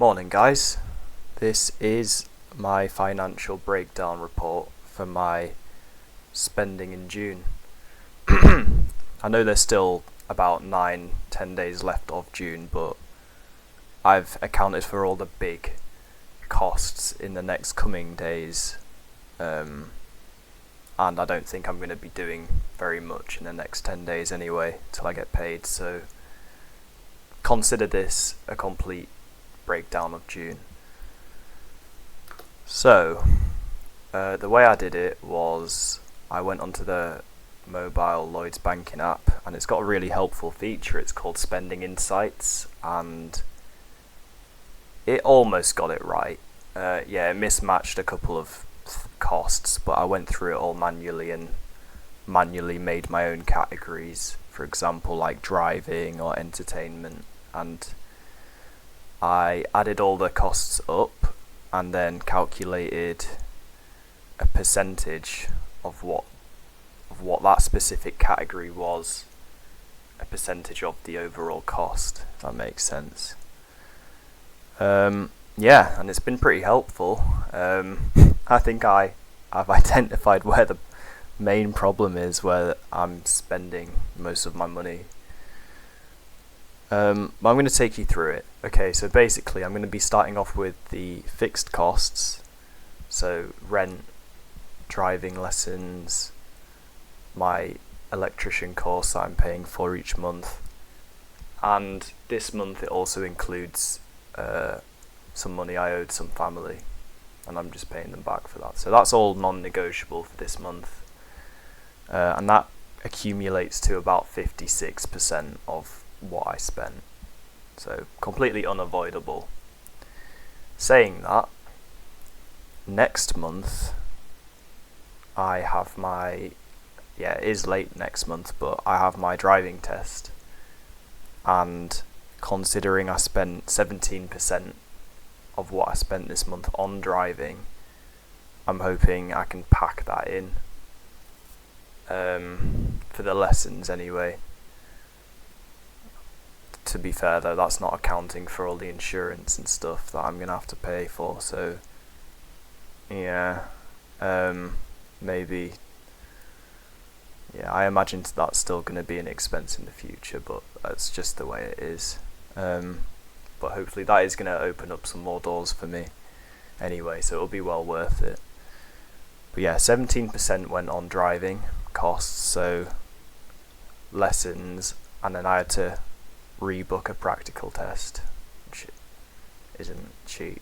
Morning guys, this is my financial breakdown report for my spending in June. I know there's still about 9-10 days left of June, but I've accounted for all the big costs in the next coming days, and I don't think I'm going to be doing very much in the next 10 days anyway till I get paid, so consider this a complete breakdown of June. So the way I did it was I went onto the mobile Lloyds banking app, and it's got a really helpful feature. It's called Spending Insights, and it almost got it right. It mismatched a couple of costs, but I went through it all manually and manually made my own categories, for example like driving or entertainment, and I added all the costs up and then calculated a percentage of what that specific category was, a percentage of the overall cost, if that makes sense. And it's been pretty helpful. I think I've identified where the main problem is, where I'm spending most of my money. But I'm going to take you through it. Okay, so basically I'm going to be starting off with the fixed costs, so rent, driving lessons, my electrician course that I'm paying for each month, and this month it also includes some money I owed some family, and I'm just paying them back for that. So that's all non-negotiable for this month, and that accumulates to about 56% of what I spent, so completely unavoidable. Saying that, next month I have it is late next month, but I have my driving test, and considering I spent 17% of what I spent this month on driving, I'm hoping I can pack that in for the lessons anyway. To be fair though, that's not accounting for all the insurance and stuff that I'm going to have to pay for, so maybe, I imagine that's still going to be an expense in the future, but that's just the way it is. But hopefully that is going to open up some more doors for me anyway, so it'll be well worth it. But 17% went on driving costs, so lessons, and then I had to rebook a practical test, which isn't cheap.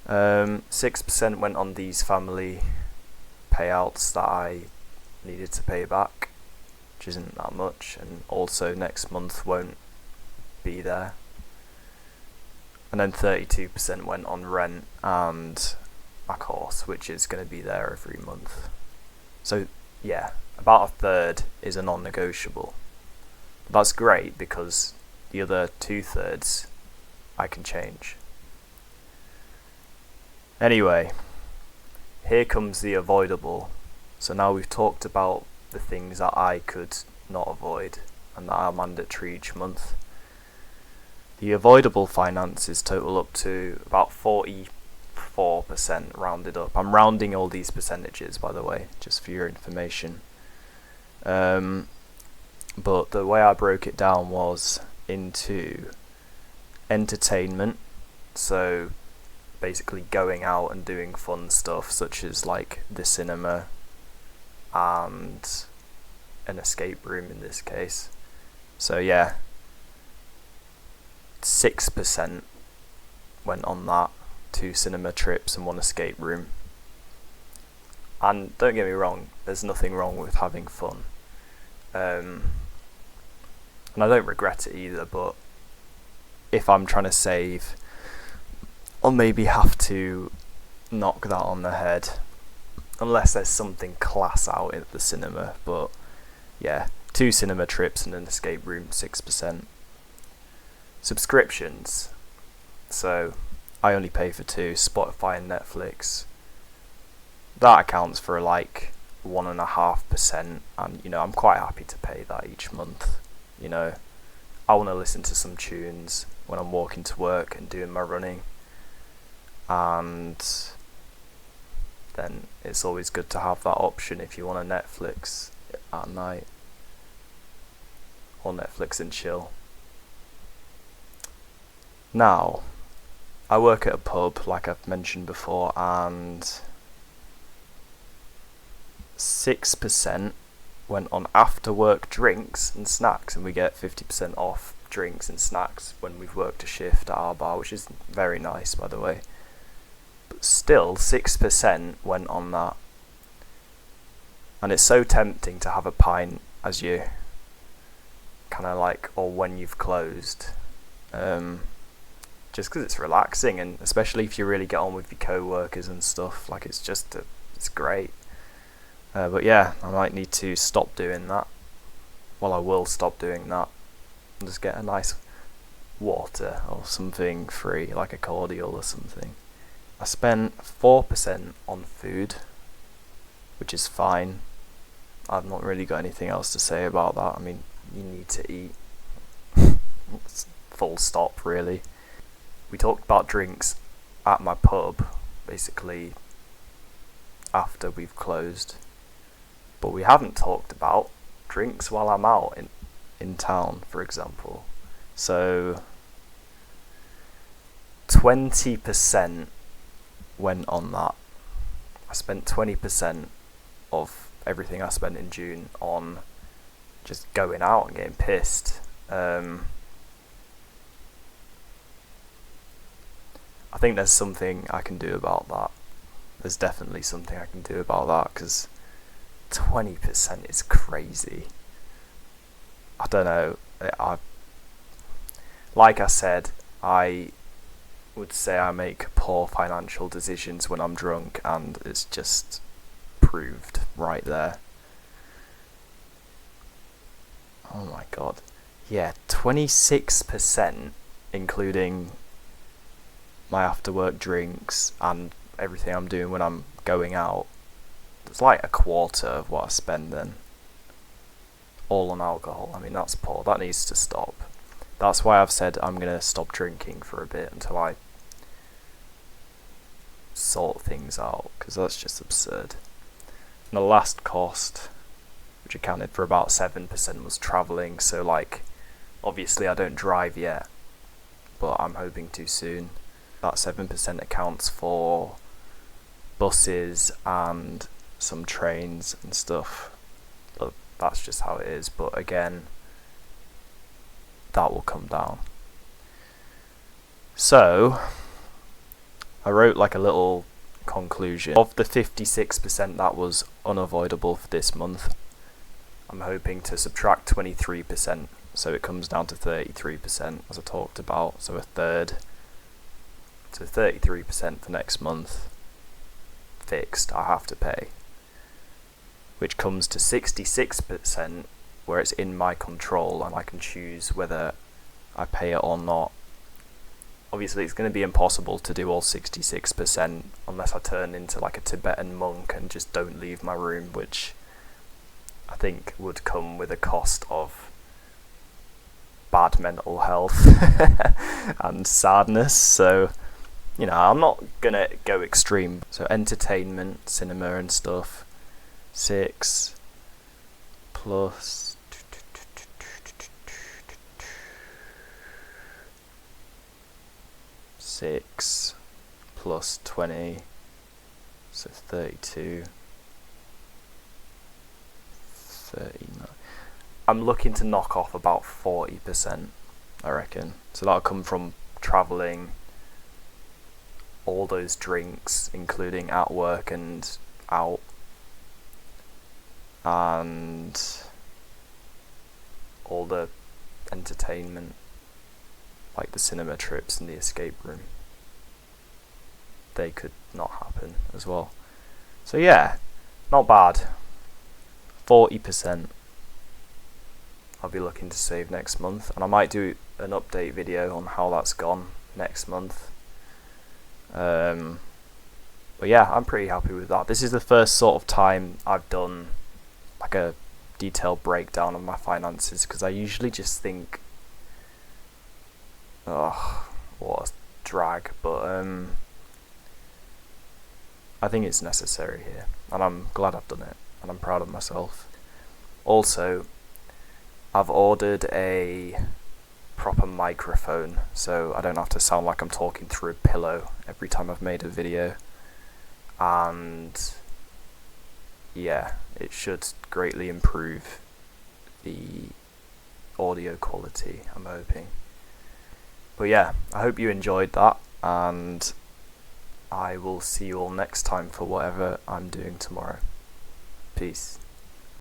6% went on these family payouts that I needed to pay back, which isn't that much, and also next month won't be there. And then 32% went on rent and my course, which is going to be there every month. So about a third is a non-negotiable. That's great because the other 2/3 I can change. Anyway, here comes the avoidable. So now we've talked about the things that I could not avoid and that are mandatory each month. The avoidable finances total up to about 44% rounded up. I'm rounding all these percentages, by the way, just for your information. But the way I broke it down was into entertainment, so basically going out and doing fun stuff such as like the cinema and an escape room in this case. So 6% went on that, 2 cinema trips and 1 escape room. And don't get me wrong, there's nothing wrong with having fun. And I don't regret it either, but if I'm trying to save, I'll maybe have to knock that on the head, unless there's something class out at the cinema. But 2 cinema trips and an escape room, 6%. Subscriptions, so I only pay for 2, Spotify and Netflix. That accounts for like 1.5%, and I'm quite happy to pay that each month. I want to listen to some tunes when I'm walking to work and doing my running, and then it's always good to have that option if you want to Netflix at night, or Netflix and chill. Now, I work at a pub, like I've mentioned before, and 6% went on after work drinks and snacks, and we get 50% off drinks and snacks when we've worked a shift at our bar, which is very nice, by the way. But still, 6% went on that, and it's so tempting to have a pint as you kind of like, or when you've closed, just because it's relaxing, and especially if you really get on with your co-workers and stuff, like it's great. But yeah, I might need to stop doing that. Well, I will stop doing that and just get a nice water or something free, like a cordial or something. I spent 4% on food, which is fine. I've not really got anything else to say about that. I mean, you need to eat. Full stop, really. We talked about drinks at my pub, basically, after we've closed. But we haven't talked about drinks while I'm out in town, for example. So 20% went on that. I spent 20% of everything I spent in June on just going out and getting pissed. I think there's something I can do about that. There's definitely something I can do about that, because 20% is crazy. I don't know. Like I said, I would say I make poor financial decisions when I'm drunk, and it's just proved right there. Oh my god. Yeah, 26%, including my after work drinks and everything I'm doing when I'm going out. It's like a quarter of what I spend then, all on alcohol. I mean, that's poor. That needs to stop. That's why I've said I'm going to stop drinking for a bit until I sort things out, because that's just absurd. And the last cost, which accounted for about 7%, was travelling. So like, obviously I don't drive yet, but I'm hoping to soon. That 7% accounts for buses and some trains and stuff. But that's just how it is. But again, that will come down. So I wrote like a little conclusion. Of the 56% that was unavoidable for this month, I'm hoping to subtract 23%, so it comes down to 33%, as I talked about, so a third. So 33% for next month, fixed, I have to pay. Which comes to 66%, where it's in my control and I can choose whether I pay it or not. Obviously it's going to be impossible to do all 66% unless I turn into like a Tibetan monk and just don't leave my room, which I think would come with a cost of bad mental health and sadness. So, you know, I'm not gonna go extreme. So entertainment, cinema and stuff, 6 plus 6 plus 20, so 32, 39. I'm looking to knock off about 40%, I reckon. So that'll come from travelling, all those drinks, including at work and out, and all the entertainment, like the cinema trips and the escape room. They could not happen as well. So yeah, not bad. 40% I'll be looking to save next month, and I might do an update video on how that's gone next month. But yeah, I'm pretty happy with that. This is the first sort of time I've done like a detailed breakdown of my finances, because I usually just think Oh, what a drag, but I think it's necessary here, and I'm glad I've done it, and I'm proud of myself. Also, I've ordered a proper microphone, so I don't have to sound like I'm talking through a pillow every time I've made a video, and yeah, it should greatly improve the audio quality, I'm hoping. But yeah, I hope you enjoyed that, and I will see you all next time for whatever I'm doing tomorrow. Peace.